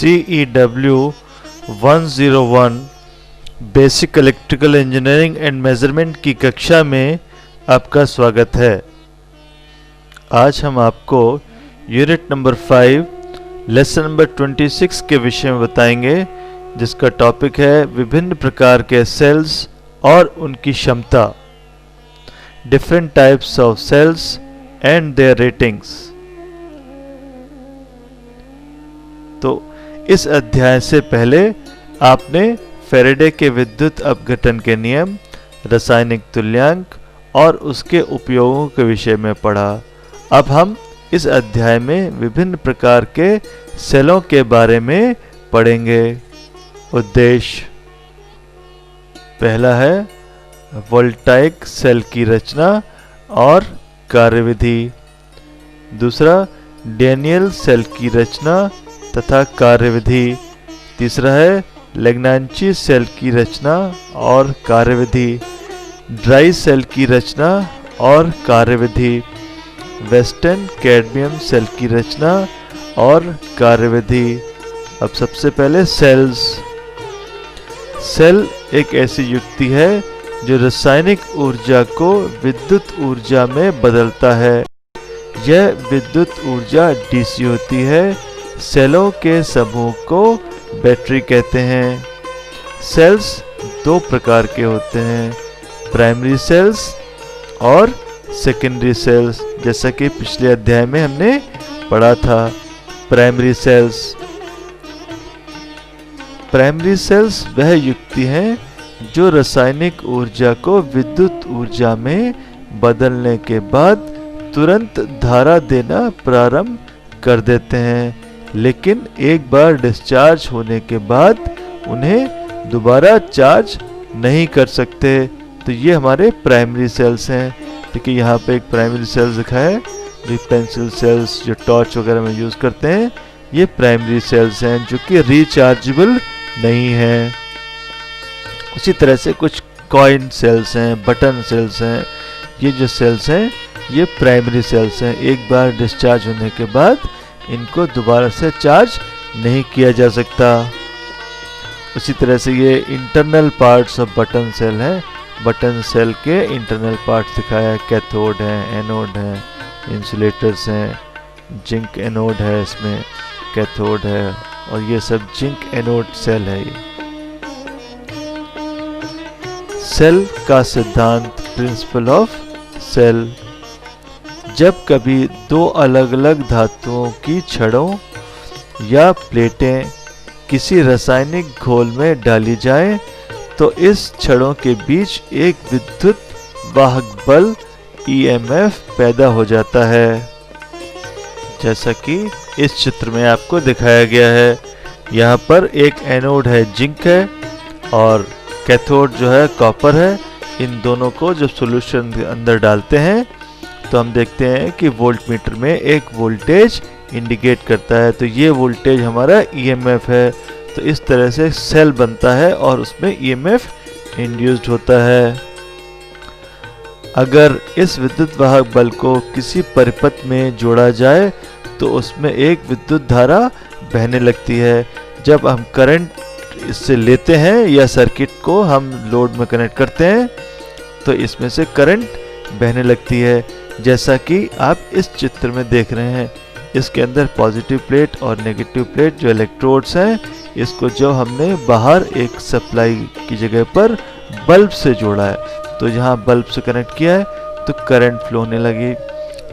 CEW 101 basic electrical engineering and measurement की कक्षा में आपका स्वागत है। आज हम आपको यूनिट नंबर 5 लेसन नंबर 26 के विषय में बताएंगे, जिसका टॉपिक है विभिन्न प्रकार के सेल्स और उनकी क्षमता, different types of cells and their ratings. तो इस अध्याय से पहले आपने फैराडे के विद्युत अपघटन के नियम, रासायनिक तुल्यांक और उसके उपयोगों के विषय में पढ़ा। अब हम इस अध्याय में विभिन्न प्रकार के सेलों के बारे में पढ़ेंगे। उद्देश्य पहला है वोल्टाइक सेल की रचना और कार्यविधि। दूसरा डैनियल सेल की रचना तथा कार्यविधि। तीसरा है लेग्नांची सेल की रचना और कार्यविधि, ड्राई सेल की रचना और कार्यविधि, वेस्टर्न कैडमियम सेल की रचना और कार्यविधि। अब सबसे पहले सेल्स। सेल एक ऐसी युक्ति है जो रासायनिक ऊर्जा को विद्युत ऊर्जा में बदलता है। यह विद्युत ऊर्जा डीसी होती है। सेलों के समूह को बैटरी कहते हैं। सेल्स दो प्रकार के होते हैं, प्राइमरी सेल्स और सेकेंडरी सेल्स, जैसा कि पिछले अध्याय में हमने पढ़ा था। प्राइमरी सेल्स वह युक्ति हैं जो रासायनिक ऊर्जा को विद्युत ऊर्जा में बदलने के बाद तुरंत धारा देना प्रारंभ कर देते हैं, लेकिन एक बार डिस्चार्ज होने के बाद उन्हें दोबारा चार्ज नहीं कर सकते। तो ये हमारे प्राइमरी सेल्स हैं। देखिए यहाँ पे एक प्राइमरी सेल्स दिखा है, जो पेंसिल सेल्स जो टॉर्च वगैरह में यूज करते हैं, ये प्राइमरी सेल्स हैं जो कि रिचार्जेबल नहीं है। उसी तरह से कुछ कॉइन सेल्स हैं, बटन सेल्स हैं। ये जो सेल्स हैं ये प्राइमरी सेल्स हैं। एक बार डिस्चार्ज होने के बाद इनको दोबारा से चार्ज नहीं किया जा सकता। उसी तरह से ये internal parts of button cell हैं। बटन सेल के इंटरनल पार्ट्स दिखाया है, कैथोड है, एनोड है, इंसुलेटर्स हैं, जिंक एनोड है, इसमें कैथोड है, और ये सब जिंक एनोड सेल है। ये सेल का सिद्धांत, प्रिंसिपल ऑफ सेल। जब कभी दो अलग अलग धातुओं की छड़ों या प्लेटें किसी रासायनिक घोल में डाली जाए तो इस छड़ों के बीच एक विद्युत वाहक बल EMF पैदा हो जाता है, जैसा कि इस चित्र में आपको दिखाया गया है। यहाँ पर एक एनोड है, जिंक है, और कैथोड जो है कॉपर है। इन दोनों को जब सॉल्यूशन के अंदर डालते हैं तो हम देखते हैं कि वोल्ट मीटर में एक वोल्टेज इंडिकेट करता है। तो ये वोल्टेज हमारा EMF है। तो इस तरह से सेल बनता है और उसमें EMF इंड्यूस्ड होता है। अगर इस विद्युत वाहक बल को किसी परिपथ में जोड़ा जाए तो उसमें एक विद्युत धारा बहने लगती है। जब हम करंट इससे लेते हैं या सर्किट को हम लोड में कनेक्ट करते हैं तो इसमें से करंट बहने लगती है, जैसा कि आप इस चित्र में देख रहे हैं। इसके अंदर पॉजिटिव प्लेट और नेगेटिव प्लेट जो इलेक्ट्रोड्स हैं, इसको जो हमने बाहर एक सप्लाई की जगह पर बल्ब से जोड़ा है, तो यहाँ बल्ब से कनेक्ट किया है तो करंट फ्लो होने लगी।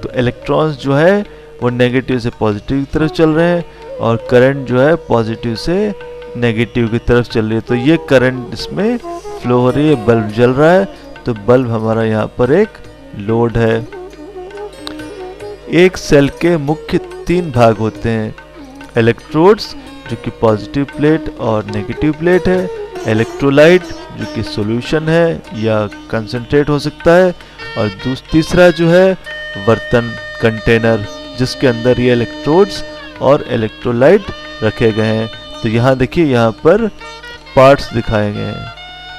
तो इलेक्ट्रॉन्स जो है वो नेगेटिव से पॉजिटिव की तरफ चल रहे हैं और करंट जो है पॉजिटिव से नेगेटिव की तरफ चल रही है। तो ये करंट इसमें फ्लो हो रही है, बल्ब जल रहा है। तो बल्ब हमारा यहाँ पर एक लोड है। एक सेल के मुख्य 3 भाग होते हैं, इलेक्ट्रोड्स जो कि पॉजिटिव प्लेट और नेगेटिव प्लेट है, इलेक्ट्रोलाइट जो कि सॉल्यूशन है या कंसंट्रेट हो सकता है, और तीसरा जो है बर्तन, कंटेनर, जिसके अंदर ये इलेक्ट्रोड्स और इलेक्ट्रोलाइट रखे गए हैं। तो यहाँ देखिए, यहाँ पर पार्ट्स दिखाए गए हैं।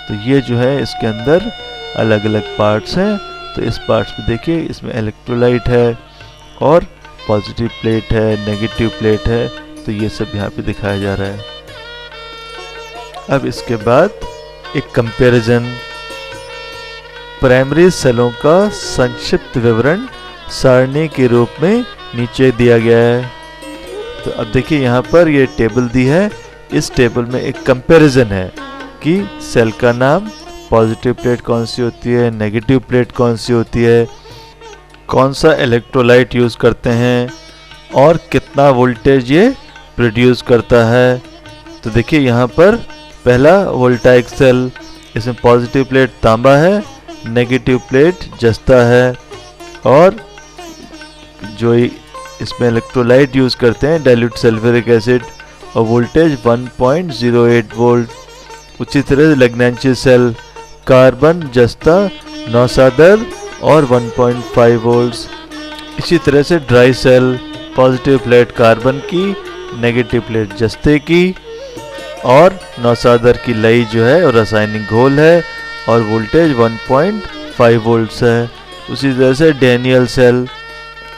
तो ये जो है इसके अंदर अलग अलग पार्ट्स हैं। तो इस पार्ट्स में देखिए, इसमें इलेक्ट्रोलाइट है और पॉजिटिव प्लेट है, नेगेटिव प्लेट है। तो ये सब यहाँ पे दिखाया जा रहा है। अब इसके बाद एक कंपैरिजन, प्राइमरी सेलों का संक्षिप्त विवरण सारणी के रूप में नीचे दिया गया है। तो अब देखिए यहाँ पर ये टेबल दी है, इस टेबल में एक कंपैरिजन है कि सेल का नाम, पॉजिटिव प्लेट कौन सी होती है, नेगेटिव प्लेट कौन सी होती है, कौन सा इलेक्ट्रोलाइट यूज़ करते हैं और कितना वोल्टेज ये प्रोड्यूस करता है। तो देखिए यहाँ पर पहला वोल्टाइक सेल, इसमें पॉजिटिव प्लेट तांबा है, नेगेटिव प्लेट जस्ता है, और जो इसमें इलेक्ट्रोलाइट यूज़ करते हैं डाइल्यूट सल्फ्यूरिक एसिड, और वोल्टेज 1.08 वोल्ट। उसी तरह लिग्नेंशियल सेल, कार्बन जस्ता नौसादर और 1.5 वोल्ट्स। इसी तरह से dry cell, positive plate carbon की, नेगेटिव प्लेट जस्ते की, और नौसादर की लई जो है और रासायनिक घोल है, और वोल्टेज 1.5 वोल्ट्स है। उसी तरह से डैनियल सेल,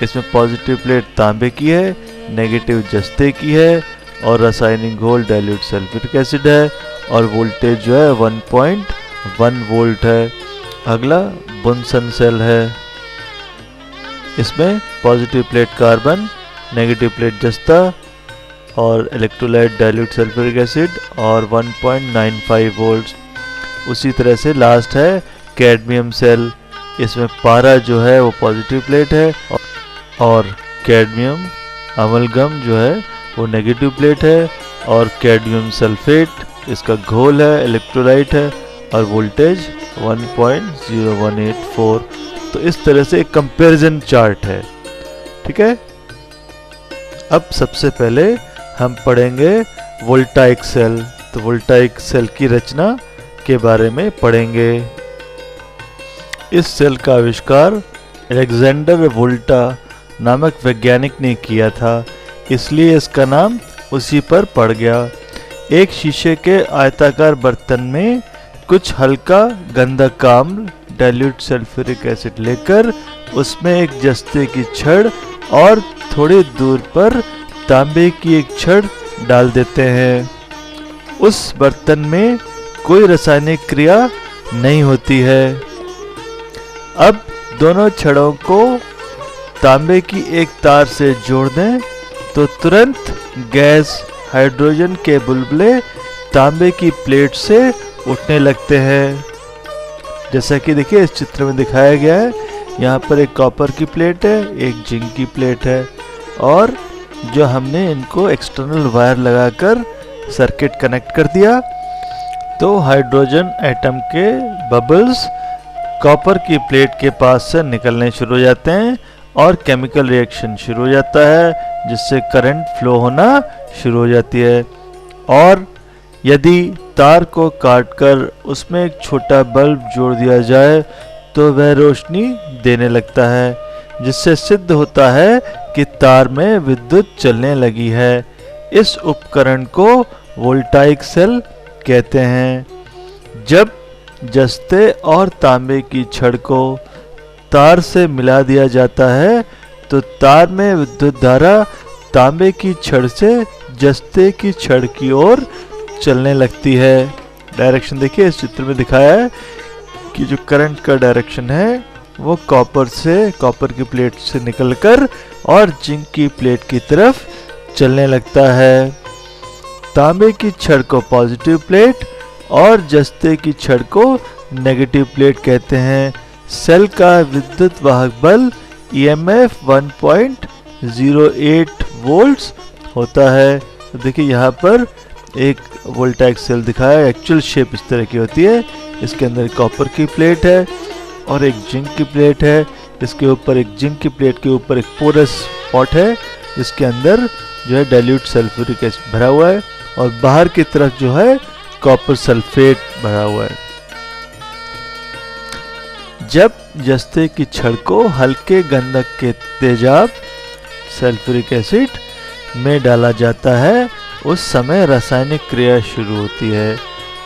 इसमें पॉजिटिव प्लेट तांबे की है, नेगेटिव जस्ते की है, और रासायनिक घोल डाइल्यूट सल्फ्यूरिक एसिड है, और वोल्टेज जो है 1.1 वोल्ट है। अगला बुनसन सेल है, इसमें positive plate carbon, negative plate जस्ता और इलेक्ट्रोलाइट डाइल्यूट सल्फ्यूरिक एसिड और 1.95 वोल्ट्स। उसी तरह से लास्ट है कैडमियम सेल, इसमें पारा जो है वो पॉजिटिव प्लेट है और कैडमियम अमलगम जो है वो नेगेटिव प्लेट है, और कैडमियम सल्फेट इसका घोल है, इलेक्ट्रोलाइट है, और वोल्टेज 1.0184। तो इस तरह से एक कंपैरिजन चार्ट है। ठीक है, अब सबसे पहले हम पढ़ेंगे वोल्टाइक सेल। तो वोल्टाइक सेल की रचना के बारे में पढ़ेंगे। इस सेल का आविष्कार अलेक्जेंडर वोल्टा नामक वैज्ञानिक ने किया था, इसलिए इसका नाम उसी पर पड़ गया। एक शीशे के आयताकार बर्तन में कुछ हल्का गंधक अम्ल डाइल्यूट सल्फ्यूरिक एसिड लेकर उसमें एक जस्ते की छड़ और थोड़ी दूर पर तांबे की एक छड़ डाल देते हैं। उस बर्तन में कोई रासायनिक क्रिया नहीं होती है। अब दोनों छड़ों को तांबे की एक तार से जोड़ दें तो तुरंत गैस हाइड्रोजन के बुलबुले तांबे की प्लेट से उठने लगते हैं। जैसा कि देखिए इस चित्र में दिखाया गया है, यहाँ पर एक कॉपर की प्लेट है, एक जिंक की प्लेट है, और जो हमने इनको एक्सटर्नल वायर लगाकर सर्किट कनेक्ट कर दिया तो हाइड्रोजन एटम के बबल्स कॉपर की प्लेट के पास से निकलने शुरू हो जाते हैं और केमिकल रिएक्शन शुरू हो जाता है, जिससे करंट फ्लो होना शुरू हो जाती है। और यदि तार को काटकर उसमें एक छोटा बल्ब जोड़ दिया जाए तो वह रोशनी देने लगता है, जिससे सिद्ध होता है कि तार में विद्युत चलने लगी है। इस उपकरण को वोल्टाइक सेल कहते हैं। जब जस्ते और तांबे की छड़ को तार से मिला दिया जाता है तो तार में विद्युत धारा तांबे की छड़ से जस्ते की छड़ की ओर चलने लगती है। डायरेक्शन देखिए इस चित्र में दिखाया है कि जो करंट का डायरेक्शन है वो कॉपर की प्लेट से निकलकर और जिंक की प्लेट की तरफ चलने लगता है। तांबे की छड़ को पॉजिटिव प्लेट और जस्ते की छड़ को नेगेटिव प्लेट कहते हैं। सेल का विद्युत वाहक बल EMF 1.08 वोल्ट्स होता है। तो देखिए यहाँ पर एक वोल्टाइक सेल दिखाया है, एक्चुअल शेप इस तरह की होती है। इसके अंदर कॉपर की प्लेट है और एक जिंक की प्लेट है। इसके ऊपर एक जिंक की प्लेट के ऊपर एक पोरस पॉट है जिसके अंदर जो है डाइल्यूट सल्फ्यूरिक एसिड भरा हुआ है और बाहर की तरफ जो है कॉपर सल्फेट भरा हुआ है। जब जस्ते की छड़ को हल्के गंधक के तेजाब सल्फ्यूरिक एसिड में डाला जाता है उस समय रासायनिक क्रिया शुरू होती है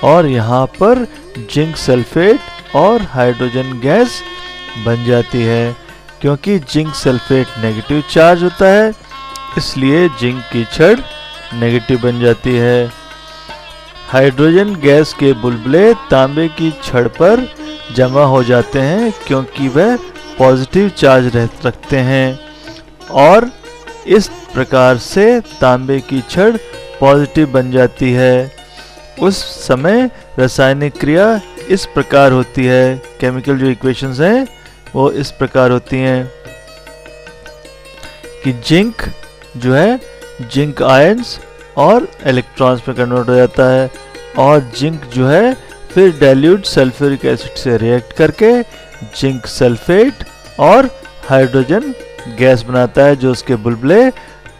और यहाँ पर जिंक सल्फेट और हाइड्रोजन गैस बन जाती है। क्योंकि जिंक सल्फेट नेगेटिव चार्ज होता है इसलिए जिंक की छड़ नेगेटिव बन जाती है। हाइड्रोजन गैस के बुलबुले तांबे की छड़ पर जमा हो जाते हैं क्योंकि वह पॉजिटिव चार्ज रखते हैं और इस प्रकार से तांबे की छड़ पॉजिटिव बन जाती है। उस समय रासायनिक क्रिया इस प्रकार होती है, केमिकल जो इक्वेशंस हैं वो इस प्रकार होती हैं कि जिंक जो है जिंक आयंस और इलेक्ट्रॉन्स में कन्वर्ट हो जाता है और जिंक जो है फिर डाइल्यूट सल्फ्यूरिक एसिड से रिएक्ट करके जिंक सल्फेट और हाइड्रोजन गैस बनाता है जो उसके बुलबुले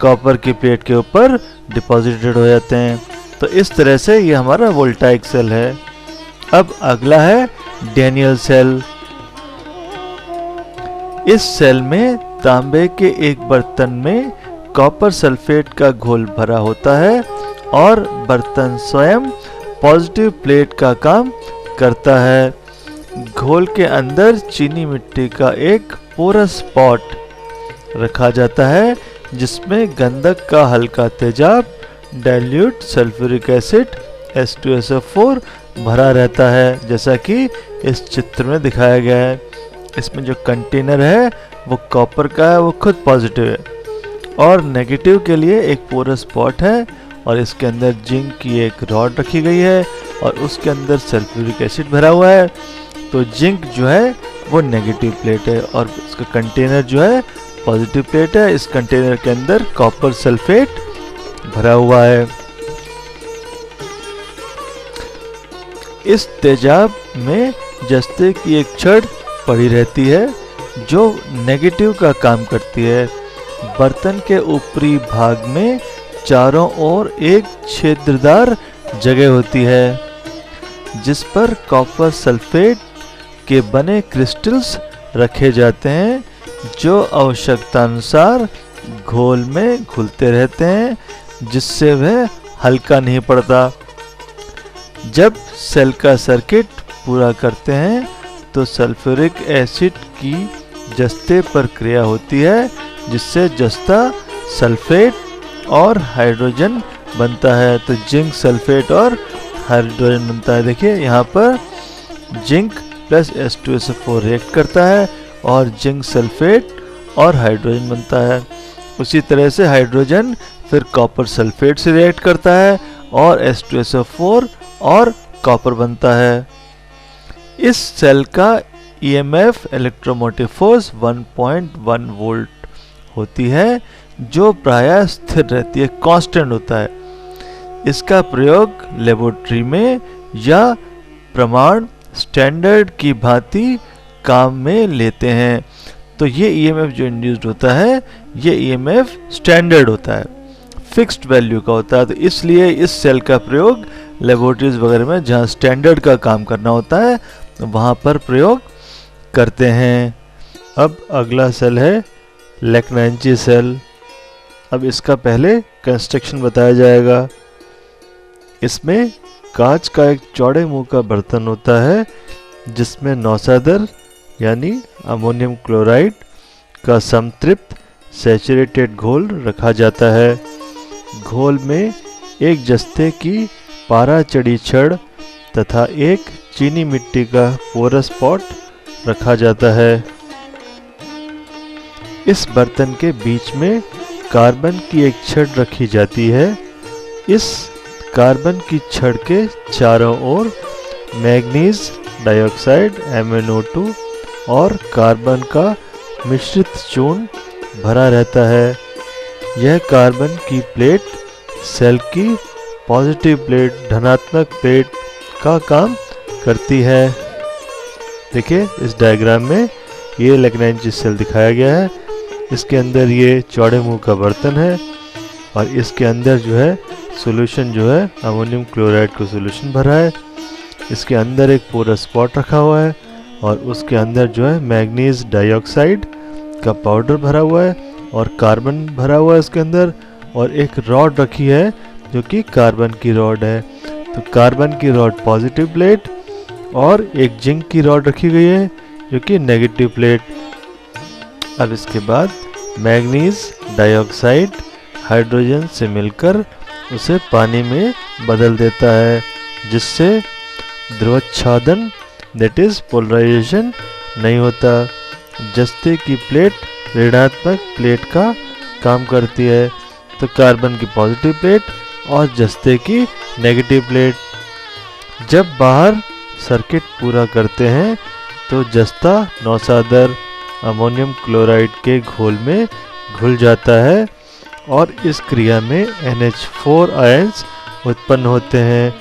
कॉपर की प्लेट के ऊपर डिपॉजिटेड हो जाते हैं। तो इस तरह से ये हमारा वोल्टाइक सेल है। अब अगला है डैनियल सेल। इस सेल में तांबे के एक बर्तन में कॉपर सल्फेट का घोल भरा होता है और बर्तन स्वयं पॉजिटिव प्लेट का काम करता है। घोल के अंदर चीनी मिट्टी का एक पोरस पॉट रखा जाता है जिसमें गंधक का हल्का तेजाब डाइल्यूट सल्फ्यूरिक एसिड H2SO4 भरा रहता है, जैसा कि इस चित्र में दिखाया गया है। इसमें जो कंटेनर है वो कॉपर का है, वो खुद पॉजिटिव है और नेगेटिव के लिए एक पोरस पॉट है और इसके अंदर जिंक की एक रॉड रखी गई है और उसके अंदर सल्फ्यूरिक एसिड भरा हुआ है। तो जिंक जो है वो नेगेटिव प्लेट है और इसका कंटेनर जो है पॉजिटिव प्लेट है। इस कंटेनर के अंदर कॉपर सल्फेट भरा हुआ है। इस तेजाब में जस्ते की एक छड़ पड़ी रहती है जो नेगेटिव का काम करती है। बर्तन के ऊपरी भाग में चारों ओर एक छिद्रदार जगह होती है जिस पर कॉपर सल्फेट के बने क्रिस्टल्स रखे जाते हैं जो आवश्यकतानुसार घोल में घुलते रहते हैं जिससे वह हल्का नहीं पड़ता। जब सेल का सर्किट पूरा करते हैं तो सल्फ्यूरिक एसिड की जस्ते पर क्रिया होती है जिससे जस्ता सल्फेट और हाइड्रोजन बनता है। तो जिंक सल्फेट और हाइड्रोजन बनता है। देखिए यहाँ पर जिंक प्लस H2SO4 रिएक्ट करता है और जिंक सल्फेट और हाइड्रोजन बनता है। उसी तरह से हाइड्रोजन फिर कॉपर सल्फेट से रिएक्ट करता है और H2SO4 और कॉपर बनता है। इस सेल का EMF इलेक्ट्रोमोटिव फोर्स 1.1 वोल्ट होती है जो प्रायः स्थिर रहती है, कांस्टेंट होता है। इसका प्रयोग लेबोरेटरी में या प्रमाण स्टैंडर्ड की भांति काम में लेते हैं। तो ये EMF जो इंड्यूस्ड होता है ये EMF स्टैंडर्ड होता है, फिक्स्ड वैल्यू का होता है। तो इसलिए इस सेल का प्रयोग लेबोरेटरीज वगैरह में जहाँ स्टैंडर्ड का काम करना होता है वहाँ पर प्रयोग करते हैं। अब अगला सेल है लेक्नांची सेल। अब इसका पहले कंस्ट्रक्शन बताया जाएगा। इसमें कांच का एक चौड़े मुंह का बर्तन होता है जिसमें नौसादर यानी अमोनियम क्लोराइड का समतृप्त सैचुरेटेड घोल रखा जाता है। घोल में एक जस्ते की पारा चढ़ी छड़ तथा एक चीनी मिट्टी का पोरस पॉट रखा जाता है। इस बर्तन के बीच में कार्बन की एक छड़ रखी जाती है। इस कार्बन की छड़ के चारों ओर मैग्नीज डाइऑक्साइड MnO2 और कार्बन का मिश्रित चूर्ण भरा रहता है। यह कार्बन की प्लेट सेल की पॉजिटिव प्लेट धनात्मक प्लेट का काम करती है। देखिए इस डायग्राम में ये लेक्नांची सेल दिखाया गया है। इसके अंदर ये चौड़े मुंह का बर्तन है और इसके अंदर जो है सॉल्यूशन जो है अमोनियम क्लोराइड का सॉल्यूशन भरा है। इसके अंदर एक पोरस पॉट रखा हुआ है और उसके अंदर जो है मैग्नीज डाइऑक्साइड का पाउडर भरा हुआ है और कार्बन भरा हुआ है इसके अंदर, और एक रॉड रखी है जो कि कार्बन की रॉड है। तो कार्बन की रॉड पॉजिटिव प्लेट और एक जिंक की रॉड रखी गई है जो कि नेगेटिव प्लेट। अब इसके बाद मैग्नीज डाइऑक्साइड हाइड्रोजन से मिलकर उसे पानी में बदल देता है, जिससे ध्रुवच्छादन दैट इज पोलराइजेशन नहीं होता। जस्ते की प्लेट ऋणात्मक प्लेट का काम करती है, तो कार्बन की पॉजिटिव प्लेट और जस्ते की नेगेटिव प्लेट। जब बाहर सर्किट पूरा करते हैं तो जस्ता नौसादर अमोनियम क्लोराइड के घोल में घुल जाता है और इस क्रिया में NH4 आयंस उत्पन्न होते हैं,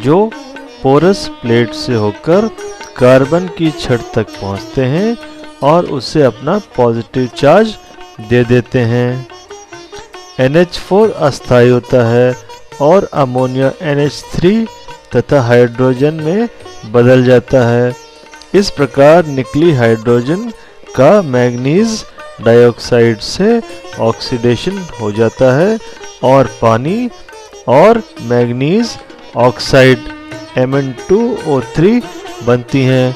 जो पोरस प्लेट से होकर कार्बन की छड़ तक पहुंचते हैं और उसे अपना पॉजिटिव चार्ज दे देते हैं। NH4 अस्थायी होता है और अमोनिया NH3 तथा हाइड्रोजन में बदल जाता है। इस प्रकार निकली हाइड्रोजन का मैग्नीज डाइऑक्साइड से ऑक्सीडेशन हो जाता है और पानी और मैग्नीज ऑक्साइड Mn2O3 बनती हैं।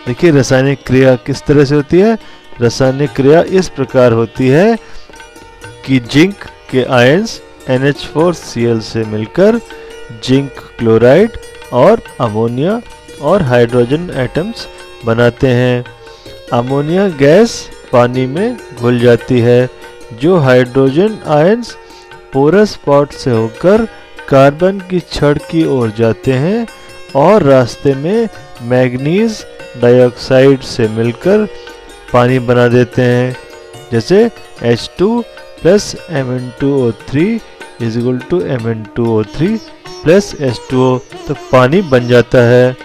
देखिए रासायनिक क्रिया किस तरह से होती है। रासायनिक क्रिया इस प्रकार होती है कि जिंक के आयंस NH4Cl से मिलकर जिंक क्लोराइड और अमोनिया और हाइड्रोजन एटम्स बनाते हैं। अमोनिया गैस पानी में घुल जाती है, जो हाइड्रोजन आयंस पोरस पॉट से होकर कार्बन की छड़ की ओर जाते हैं और रास्ते में मैग्नीज डाइऑक्साइड से मिलकर पानी बना देते हैं, जैसे H2 plus Mn2O3 Mn2O3 plus H2O, तो पानी बन जाता है।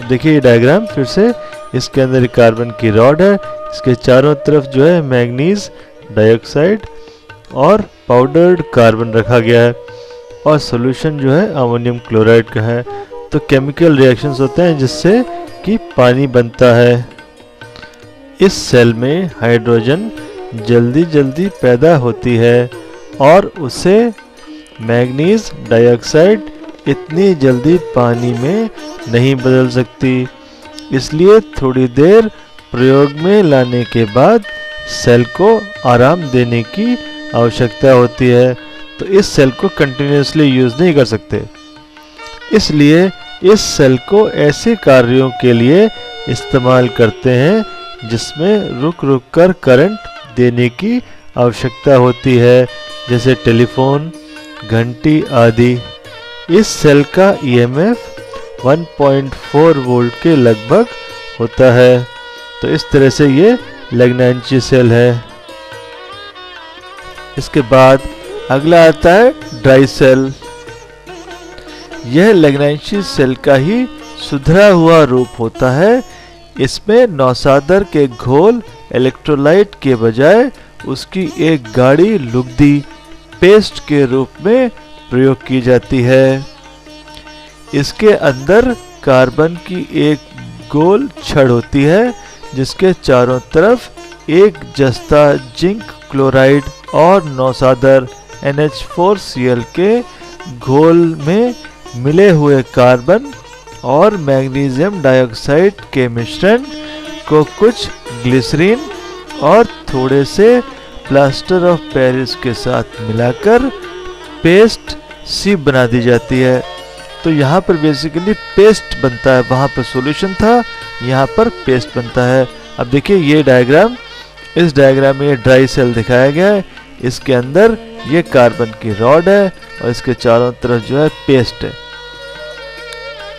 देखिए ये डायग्राम फिर से, इसके अंदर कार्बन की रॉड है, इसके चारों तरफ जो है मैग्नीज डाइऑक्साइड और पाउडर्ड कार्बन रखा गया है और सॉल्यूशन जो है अमोनियम क्लोराइड का है। तो केमिकल रिएक्शंस होते हैं जिससे कि पानी बनता है। इस सेल में हाइड्रोजन जल्दी जल्दी पैदा होती है और उसे मैग्नीज डाइऑक्साइड इतनी जल्दी पानी में नहीं बदल सकती, इसलिए थोड़ी देर प्रयोग में लाने के बाद सेल को आराम देने की आवश्यकता होती है। तो इस सेल को कंटिन्यूसली यूज नहीं कर सकते, इसलिए इस सेल को ऐसे कार्यों के लिए इस्तेमाल करते हैं जिसमें रुक रुक कर करंट देने की आवश्यकता होती है, जैसे टेलीफोन, घंटी आदि। इस सेल का EMF 1.4 वोल्ट के लगभग होता है। तो इस तरह से ये लैग्रैंजी सेल है। इसके बाद अगला आता है ड्राई सेल। यह लैग्रैंजी सेल का ही सुधरा हुआ रूप होता है। इसमें नौसादर के घोल इलेक्ट्रोलाइट के बजाय उसकी एक गाढ़ी लुगदी पेस्ट के रूप में प्रयोग की जाती है। इसके अंदर कार्बन की एक गोल छड़ होती है जिसके चारों तरफ एक जस्ता जिंक क्लोराइड और नौसादर NH4Cl के घोल में मिले हुए कार्बन और मैग्नीशियम डाइऑक्साइड के मिश्रण को कुछ ग्लिसरीन और थोड़े से प्लास्टर ऑफ पेरिस के साथ मिलाकर पेस्ट सी बना दी जाती है। तो यहाँ पर बेसिकली पेस्ट बनता है, वहाँ पर सॉल्यूशन था, यहाँ पर पेस्ट बनता है। अब देखिए ये डायग्राम, इस डायग्राम में ये ड्राई सेल दिखाया गया है। इसके अंदर ये कार्बन की रॉड है और इसके चारों तरफ जो है पेस्ट है।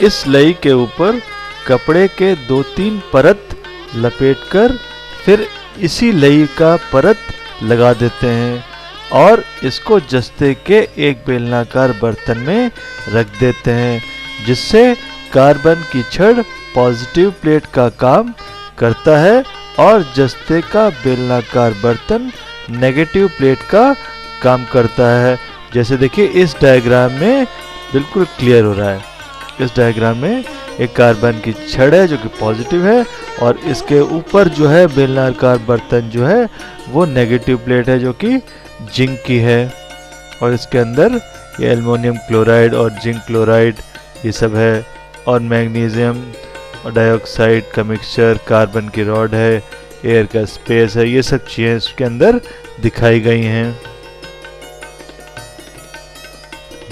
इस लई के ऊपर कपड़े के 2-3 परत लपेटकर फिर इसी लई का परत लगा देते हैं और इसको जस्ते के एक बेलनाकार बर्तन में रख देते हैं, जिससे कार्बन की छड़ पॉजिटिव प्लेट का काम करता है और जस्ते का बेलनाकार बर्तन नेगेटिव प्लेट का काम करता है। जैसे देखिए इस डायग्राम में बिल्कुल क्लियर हो रहा है। इस डायग्राम में एक कार्बन की छड़ है जो कि पॉजिटिव है और इसके ऊपर जो है बेलनाकार बर्तन जो है वो नेगेटिव प्लेट है जो कि जिंक की है और इसके अंदर ये एल्युमिनियम क्लोराइड और जिंक क्लोराइड ये सब है और मैग्नीशियम और डाइऑक्साइड का मिक्सचर, कार्बन की रॉड है, एयर का स्पेस है, ये सब चीज़ें इसके अंदर दिखाई गई हैं।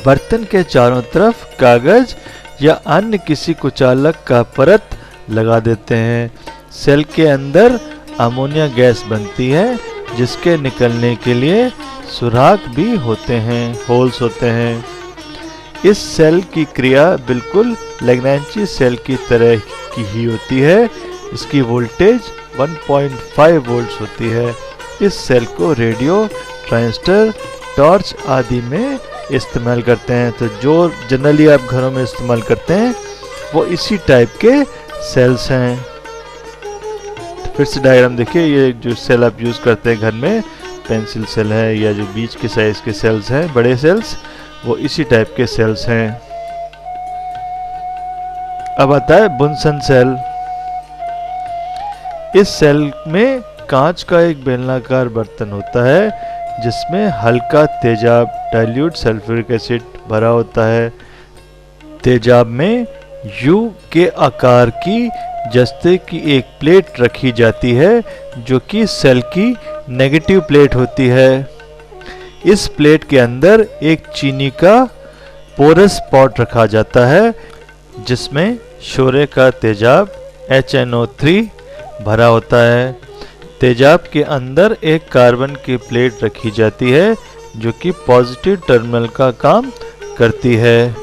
बर्तन के चारों तरफ कागज या अन्य किसी कुचालक का परत लगा देते हैं। सेल के अंदर अमोनिया गैस बनती है जिसके निकलने के लिए सुराख भी होते हैं, होल्स होते हैं। इस सेल की क्रिया बिल्कुल लैग्रैंजी सेल की तरह की ही होती है। इसकी वोल्टेज 1.5 वोल्ट्स होती है। इस सेल को रेडियो, ट्रांजिस्टर, टॉर्च आदि में इस्तेमाल करते हैं। तो जो जनरली आप घरों में इस्तेमाल करते हैं वो इसी टाइप के सेल्स हैं। तो फिर से डायग्राम देखिए, ये जो सेल आप यूज़ करते हैं घर में, पेंसिल सेल है या जो बीच के साइज के सेल्स हैं, बड़े सेल्स, वो इसी टाइप के सेल्स हैं। अब आता है बुनसन सेल। इस सेल में कांच का एक बेलनाकार बर्तन होता है जिसमें हल्का तेजाब डाइल्यूट सल्फ्यूरिक एसिड भरा होता है। तेजाब में यू के आकार की जस्ते की एक प्लेट रखी जाती है जो कि सेल की नेगेटिव प्लेट होती है। इस प्लेट के अंदर एक चीनी का पोरस पॉट रखा जाता है जिसमें शोरे का तेजाब HNO3 भरा होता है। तेजाब के अंदर एक कार्बन की प्लेट रखी जाती है जो कि पॉजिटिव टर्मिनल का काम करती है।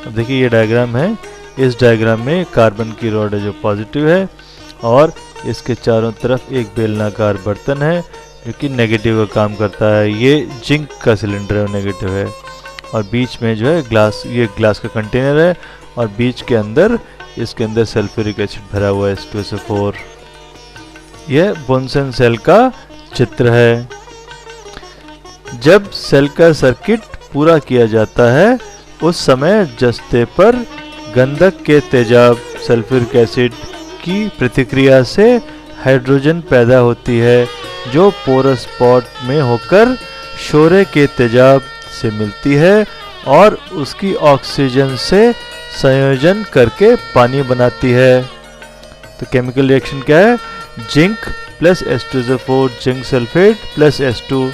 अब देखिए ये डायग्राम है। इस डायग्राम में कार्बन की रॉड है जो पॉजिटिव है और इसके चारों तरफ एक बेलनाकार बर्तन है जो कि नेगेटिव का काम करता है। ये जिंक का सिलेंडर है, नेगेटिव है, और बीच में जो है ग्लास, ये ग्लास का कंटेनर है और बीच के अंदर इसके अंदर सल्फ्यूरिक एसिड भरा हुआ है H2SO4। यह बुनसन सेल का चित्र है। जब सेल का सर्किट पूरा किया जाता है उस समय जस्ते पर गंधक के तेजाब सल्फ्यूरिक एसिड की प्रतिक्रिया से हाइड्रोजन पैदा होती है जो पोरस पॉट में होकर शोरे के तेजाब से मिलती है और उसकी ऑक्सीजन से संयोजन करके पानी बनाती है। तो केमिकल रिएक्शन क्या है? Zinc plus H2SO4 zinc sulphate plus H2,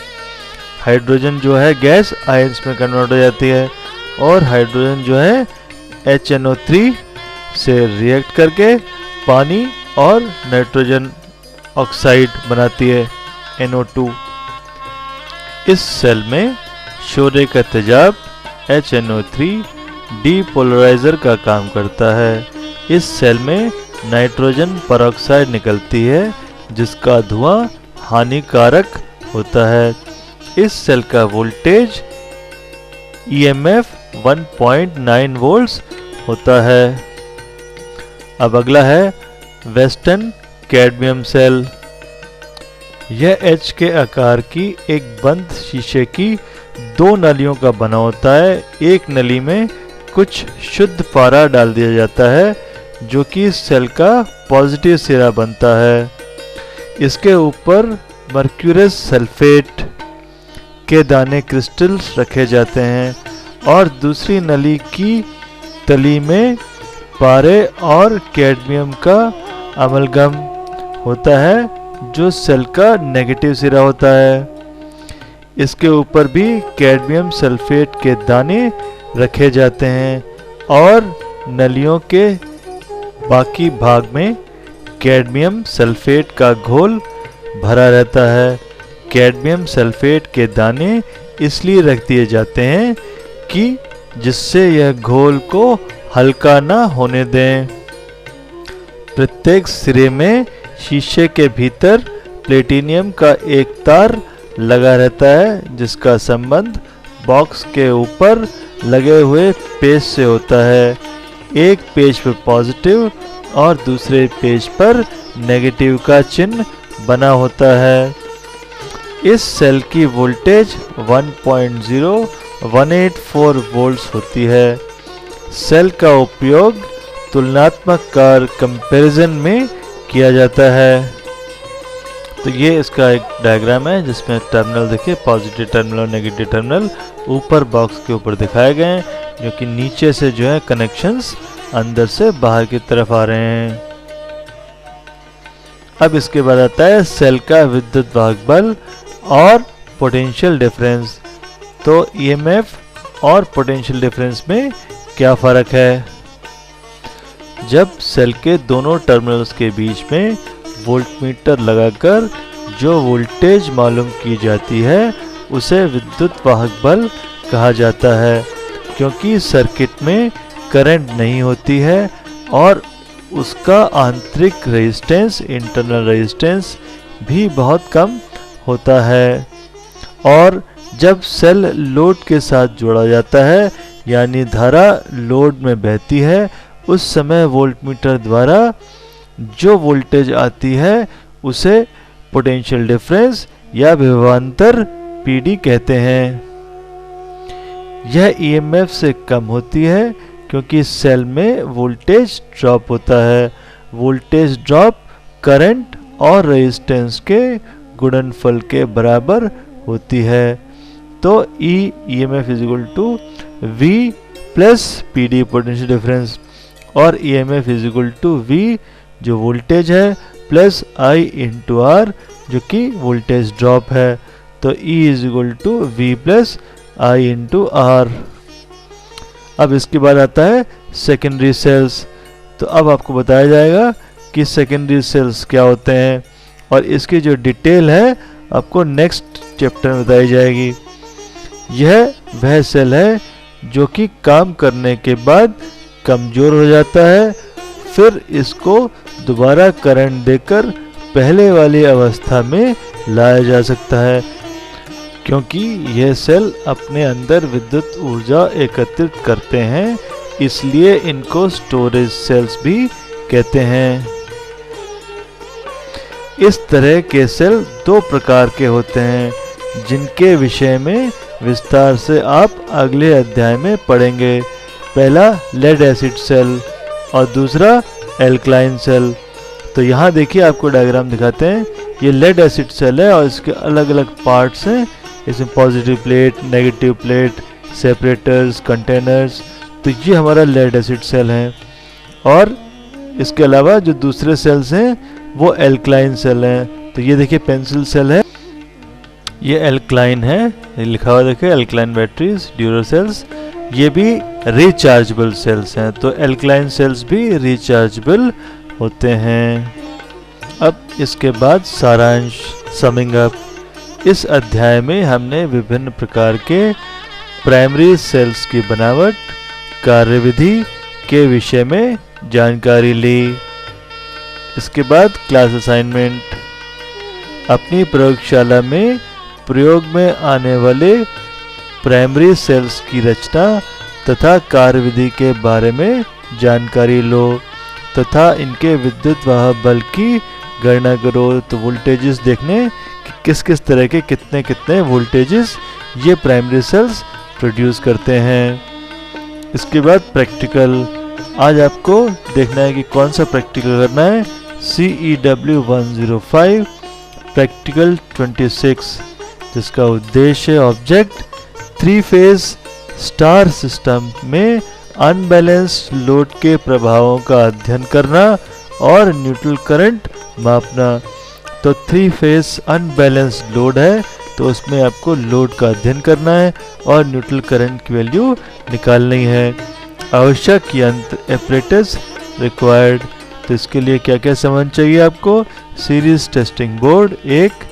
hydrogen जो है गैस आयंस में कन्वर्ट हो जाती है और हाइड्रोजन जो है HNO3 से रिएक्ट करके पानी और नाइट्रोजन ऑक्साइड बनाती है NO2। इस सेल में शोरे का तेजाब HNO3 डीपोलराइजर का काम करता है। इस सेल में नाइट्रोजन परऑक्साइड निकलती है जिसका धुआं हानिकारक होता है। इस सेल का वोल्टेज EMF 1.9 वोल्ट्स होता है। अब अगला है वेस्टर्न कैडमियम सेल। यह H के आकार की एक बंद शीशे की दो नलियों का बना होता है। एक नली में कुछ शुद्ध पारा डाल दिया जाता है जो कि सेल का पॉजिटिव सिरा बनता है। इसके ऊपर मर्क्यूरस सल्फेट के दाने क्रिस्टल्स रखे जाते हैं और दूसरी नली की तली में पारे और कैडमियम का अमलगम होता है जो सेल का नेगेटिव सिरा होता है। इसके ऊपर भी कैडमियम सल्फेट के दाने रखे जाते हैं और नलियों के बाकी भाग में कैडमियम सल्फेट का घोल भरा रहता है। कैडमियम सल्फेट के दाने इसलिए रख दिए जाते हैं कि जिससे यह घोल को हल्का ना होने दें। प्रत्येक सिरे में शीशे के भीतर प्लेटिनियम का एक तार लगा रहता है जिसका संबंध बॉक्स के ऊपर लगे हुए पेज से होता है। एक पेज पर पॉजिटिव और दूसरे पेज पर नेगेटिव का चिन्ह बना होता है। इस सेल की वोल्टेज 1.0184 वोल्ट्स होती है। सेल का उपयोग तुलनात्मक कार कंपैरिजन में किया जाता है। तो ये इसका एक डायग्राम है जिसमें टर्मिनल देखिए, पॉजिटिव टर्मिनल और नेगेटिव टर्मिनल ऊपर बॉक्स के ऊपर दिखाए गए हैं जो कि नीचे से जो है कनेक्शंस अंदर से बाहर की तरफ आ रहे हैं। अब इसके बाद आता है सेल का विद्युत वाहक बल और पोटेंशियल डिफरेंस। तो ईएमएफ और पोटेंशियल डिफरेंस में क्या फ़र्क है? जब सेल के दोनों टर्मिनल्स के बीच में वोल्टमीटर लगाकर जो वोल्टेज मालूम की जाती है उसे विद्युत वाहक बल कहा जाता है, क्योंकि सर्किट में करंट नहीं होती है और उसका आंतरिक रेजिस्टेंस, इंटरनल रेजिस्टेंस भी बहुत कम होता है। और जब सेल लोड के साथ जोड़ा जाता है यानी धारा लोड में बहती है, उस समय वोल्टमीटर द्वारा जो वोल्टेज आती है उसे पोटेंशियल डिफरेंस या विभवांतर पीडी कहते हैं। यह ईएमएफ से कम होती है क्योंकि सेल में वोल्टेज ड्रॉप होता है। वोल्टेज ड्रॉप करंट और रेजिस्टेंस के गुणनफल के बराबर होती है। तो EMF is equal to V plus PD potential difference, और EMF is equal to V जो वोल्टेज है प्लस आई इंटू आर जो कि वोल्टेज ड्रॉप है। तो E is equal to V plus I into R. अब इसके बाद आता है सेकेंडरी सेल्स। तो अब आपको बताया जाएगा कि सेकेंडरी सेल्स क्या होते हैं और इसकी जो डिटेल है आपको नेक्स्ट चैप्टर में बताई जाएगी। यह वह सेल है जो कि काम करने के बाद कमज़ोर हो जाता है, फिर इसको दोबारा करंट देकर पहले वाली अवस्था में लाया जा सकता है, क्योंकि यह सेल अपने अंदर विद्युत ऊर्जा एकत्रित करते हैं, इसलिए इनको स्टोरेज सेल्स भी कहते हैं। इस तरह के सेल दो प्रकार के होते हैं, जिनके विषय में विस्तार से आप अगले अध्याय में पढ़ेंगे। पहला लेड एसिड सेल और दूसरा एल्कलाइन सेल। तो यहाँ देखिए आपको डायग्राम दिखाते हैं। ये लेड एसिड सेल है और इसके अलग अलग पार्ट्स हैं। इसमें positive plate, negative plate, separators, containers. तो ये हमारा लेड एसिड सेल है। और इसके अलावा जो दूसरे सेल्स हैं वो एल्कलाइन सेल हैं। तो ये देखिए पेंसिल सेल है, ये एल्कलाइन है, ये लिखा हुआ देखिए एल्कलाइन बैटरीज, ड्यूरासेल्स। ये भी रिचार्जेबल सेल्स हैं। तो एल्कलाइन सेल्स भी रिचार्जेबल होते हैं। अब इसके बाद सारांश, समिंग अप। इस अध्याय में हमने विभिन्न प्रकार के प्राइमरी सेल्स की बनावट, कार्यविधि के विषय में जानकारी ली। इसके बाद क्लास असाइनमेंट। अपनी प्रयोगशाला में प्रयोग में आने वाले प्राइमरी सेल्स की रचना तथा कार्यविधि के बारे में जानकारी लो तथा इनके विद्युत वाहक बल की गणना करो। तो वोल्टेजेस देखने कि किस किस तरह के कितने कितने वोल्टेजेस ये प्राइमरी सेल्स प्रोड्यूस करते हैं। इसके बाद प्रैक्टिकल। आज आपको देखना है कि कौन सा प्रैक्टिकल करना है। CEW 105 प्रैक्टिकल 26, जिसका उद्देश्य है ऑब्जेक्ट 3 फेज स्टार सिस्टम में अनबैलेंस्ड लोड के प्रभावों का अध्ययन करना और न्यूट्रल करंट मापना। तो 3 फेज अनबैलेंस्ड लोड है तो उसमें आपको लोड का अध्ययन करना है और न्यूट्रल करंट की वैल्यू निकालनी है। आवश्यक यंत्र एपरेटस रिक्वायर्ड। तो इसके लिए क्या क्या सामान चाहिए आपको। Series testing board 1,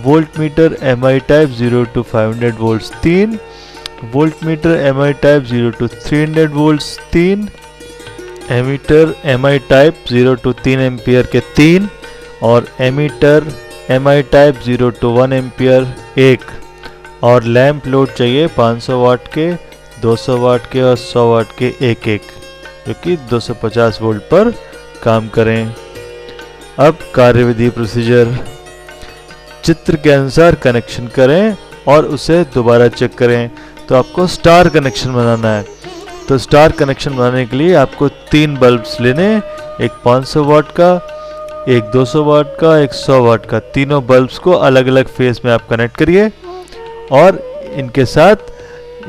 voltmeter MI type 0 to 500 volts 3, voltmeter MI type 0 to 300 volts 3, ammeter MI type 0 to 3 ampere के 3 और ammeter MI type 0 to 1 ampere 1, और लैंप लोड चाहिए 500 वाट के, 200 वाट के और 100 वाट के एक एक, जो कि 250 वोल्ट पर काम करें। अब कार्यविधि प्रोसीजर। चित्र के अनुसार कनेक्शन करें और उसे दोबारा चेक करें। तो आपको स्टार कनेक्शन बनाना है। तो स्टार कनेक्शन बनाने के लिए आपको 3 बल्ब्स लेने, एक 500 वाट का, एक 200 वाट का, एक 100 वाट का। तीनों बल्ब्स को अलग अलग फेस में आप कनेक्ट करिए और इनके साथ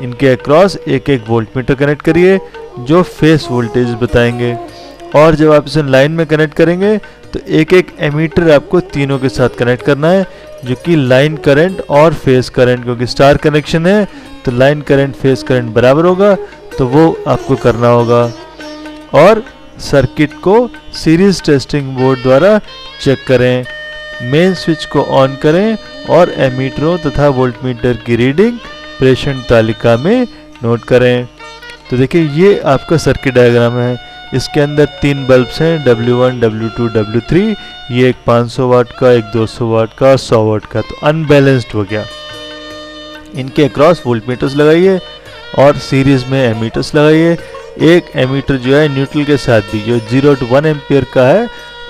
इनके अक्रॉस एक एक वोल्टमीटर कनेक्ट करिए जो फेस वोल्टेज बताएंगे। और जब आप इसे लाइन में कनेक्ट करेंगे तो एक एक एमीटर आपको तीनों के साथ कनेक्ट करना है, जो कि लाइन करंट और फेस करंट, क्योंकि स्टार कनेक्शन है तो लाइन करंट फेस करंट बराबर होगा, तो वो आपको करना होगा। और सर्किट को सीरीज टेस्टिंग बोर्ड द्वारा चेक करें। मेन स्विच को ऑन करें और एमीटरों तथा वोल्टमीटर की रीडिंग प्रेषण तालिका में नोट करें। तो देखिए ये आपका सर्किट डायग्राम है। इसके अंदर 3 बल्ब्स हैं, W1, W2, W3। ये एक 500 वाट का, एक 200 वाट का, 100 वाट का, तो अनबैलेंस्ड हो गया। इनके अक्रॉस वोल्टमीटर्स लगाइए और सीरीज में एमीटर्स लगाइए। एक एमीटर जो है न्यूट्रल के साथ भी, जो 0 to 1 एम्पियर का है,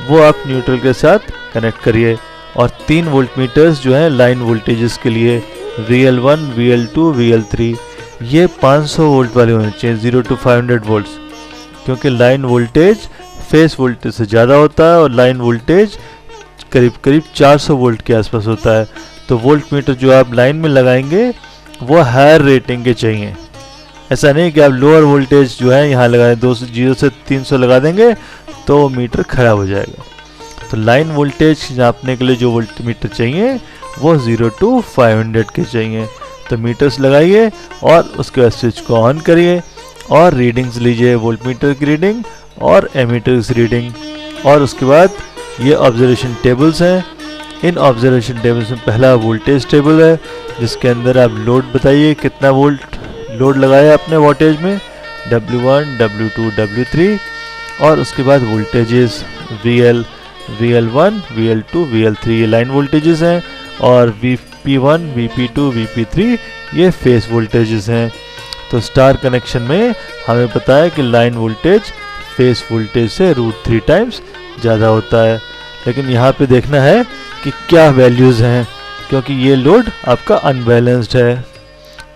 वो आप न्यूट्रल के साथ कनेक्ट करिए। और 3 वोल्टमीटर्स जो हैं लाइन वोल्टेजेस के लिए, VL1, VL2, VL3, ये 500 वोल्ट वाले होने चाहिए, 0 to 500 वोल्ट्स, क्योंकि लाइन वोल्टेज फेस वोल्टेज से ज़्यादा होता है और लाइन वोल्टेज करीब करीब 400 वोल्ट के आसपास होता है। तो वोल्ट मीटर जो आप लाइन में लगाएंगे वो हायर रेटिंग के चाहिए। ऐसा नहीं कि आप लोअर वोल्टेज जो है यहाँ लगाएं, 0 से 300 लगा देंगे तो मीटर खराब हो जाएगा। तो लाइन वोल्टेज नापने के लिए जो वोल्ट मीटर चाहिए वो 0 to 500 के चाहिए। तो मीटर्स लगाइए और उसके बाद स्विच को ऑन करिए और रीडिंग्स लीजिए, वोल्ट मीटर की रीडिंग और एमीटर्स रीडिंग। और उसके बाद ये ऑब्जर्वेशन टेबल्स हैं। इन ऑब्जर्वेशन टेबल्स में पहला वोल्टेज टेबल है, जिसके अंदर आप लोड बताइए कितना वोल्ट लोड लगाया आपने वोल्टेज में, W1, W2, W3। और उसके बाद voltages VL, VL1, VL2, VL3 ये लाइन वोल्टेजेस हैं, और VP1, VP2, VP3 ये फेस वोल्टेजेस हैं। तो स्टार कनेक्शन में हमें पता है कि लाइन वोल्टेज फेस वोल्टेज से √3 टाइम्स ज़्यादा होता है। लेकिन यहाँ पे देखना है कि क्या वैल्यूज़ हैं, क्योंकि ये लोड आपका अनबैलेंस्ड है।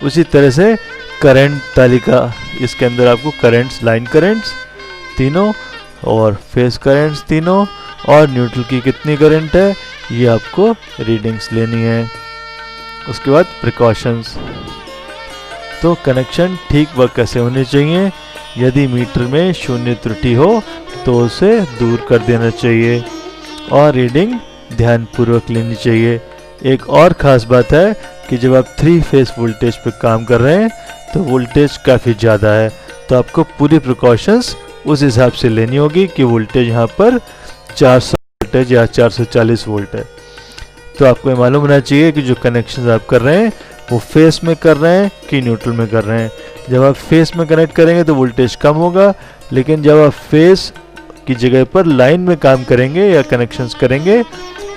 उसी तरह से करंट तालिका, इसके अंदर आपको करंट्स, लाइन करंट्स तीनों और फेस करंट्स तीनों और न्यूट्रल की कितनी करंट है ये आपको रीडिंग्स लेनी है। उसके बाद प्रिकॉशंस। तो कनेक्शन ठीक वक्त कैसे होने चाहिए, यदि मीटर में शून्य त्रुटि हो तो उसे दूर कर देना चाहिए और रीडिंग ध्यानपूर्वक लेनी चाहिए। एक और ख़ास बात है कि जब आप 3 फेस वोल्टेज पर काम कर रहे हैं तो वोल्टेज काफ़ी ज़्यादा है, तो आपको पूरी प्रिकॉशंस उस हिसाब से लेनी होगी कि वोल्टेज यहाँ पर 400 वोल्टेज या 440 वोल्ट है। तो आपको ये मालूम होना चाहिए कि जो कनेक्शन आप कर रहे हैं वो फेस में कर रहे हैं कि न्यूट्रल में कर रहे हैं। जब आप फेस में कनेक्ट करेंगे तो वोल्टेज कम होगा, लेकिन जब आप फेस की जगह पर लाइन में काम करेंगे या कनेक्शंस करेंगे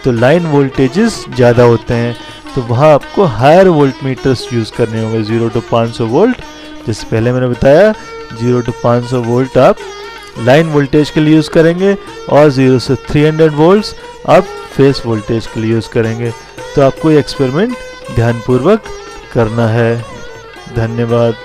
तो लाइन वोल्टेजेस ज़्यादा होते हैं, तो वहाँ आपको हायर वोल्ट मीटर्स यूज़ करने होंगे, 0 to 500 वोल्ट। जैसे पहले मैंने बताया 0 to 500 वोल्ट आप लाइन वोल्टेज के लिए यूज़ करेंगे और 0 से 300 वोल्ट्स आप फेस वोल्टेज के लिए यूज़ करेंगे। तो आपको ये एक्सपेरिमेंट ध्यानपूर्वक करना है। धन्यवाद।